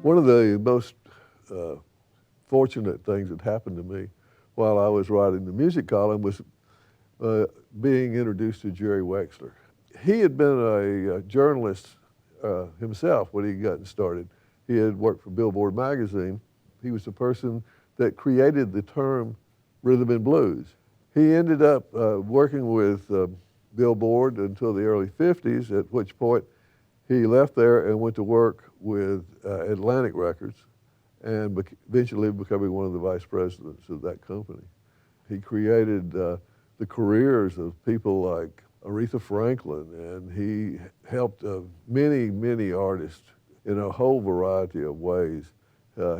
One of the most fortunate things that happened to me while I was writing the music column was being introduced to Jerry Wexler. He had been a journalist himself when he got started. He had worked for Billboard magazine. He was the person that created the term rhythm and blues. He ended up working with Billboard until the early 50s, at which point he left there and went to work with Atlantic Records and eventually becoming one of the vice presidents of that company. He created the careers of people like Aretha Franklin, and he helped many, many artists in a whole variety of ways.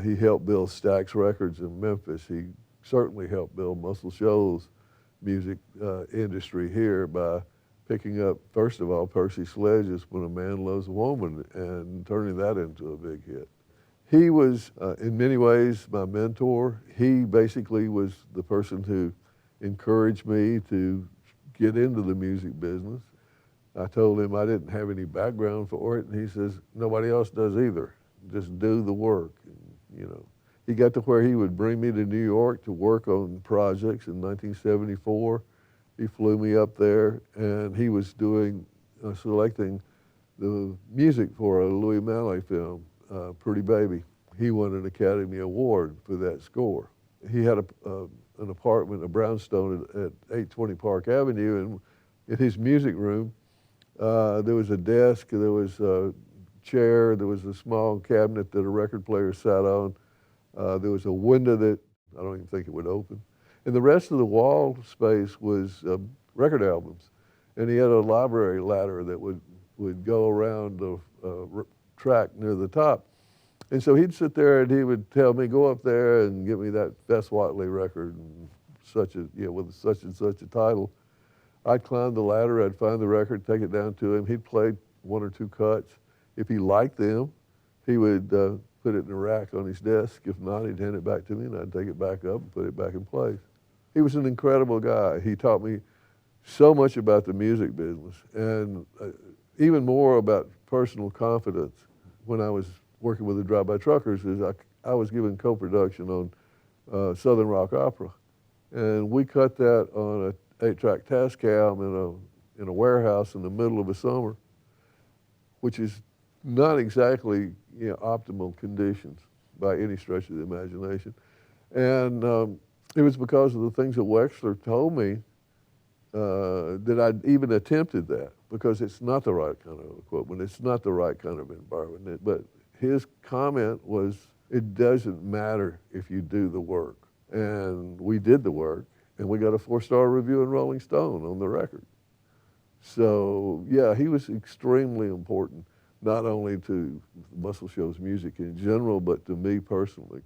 He helped build Stax Records in Memphis. He certainly helped build Muscle Shoals music industry here by picking up, first of all, Percy Sledge's When a Man Loves a Woman and turning that into a big hit. He was, in many ways, my mentor. He basically was the person who encouraged me to get into the music business. I told him I didn't have any background for it, and he says, nobody else does either. Just do the work. And, you know, he got to where he would bring me to New York to work on projects in 1974. He flew me up there, and he was doing, selecting the music for a Louis Malle film, Pretty Baby. He won an Academy Award for that score. He had an apartment, a brownstone at 820 Park Avenue, and in his music room, there was a desk, there was a chair, there was a small cabinet that a record player sat on. There was a window that I don't even think it would open. And the rest of the wall space was record albums. And he had a library ladder that would go around the track near the top. And so he'd sit there and he would tell me, go up there and give me that Fess Watley record and with such and such a title. I'd climb the ladder, I'd find the record, take it down to him. He'd play one or two cuts. If he liked them, he would put it in a rack on his desk. If not, he'd hand it back to me and I'd take it back up and put it back in place. He was an incredible guy. He taught me so much about the music business and even more about personal confidence. When I was working with the Drive-By Truckers, is I was given co-production on Southern Rock Opera. And we cut that on a 8-track Tascam in a warehouse in the middle of a summer, which is not exactly optimal conditions by any stretch of the imagination. And it was because of the things that Wexler told me that I even attempted that, because it's not the right kind of equipment, it's not the right kind of environment. But his comment was, it doesn't matter if you do the work. And we did the work, and we got a 4-star review in Rolling Stone on the record. So yeah, he was extremely important, not only to Muscle Shoals music in general, but to me personally.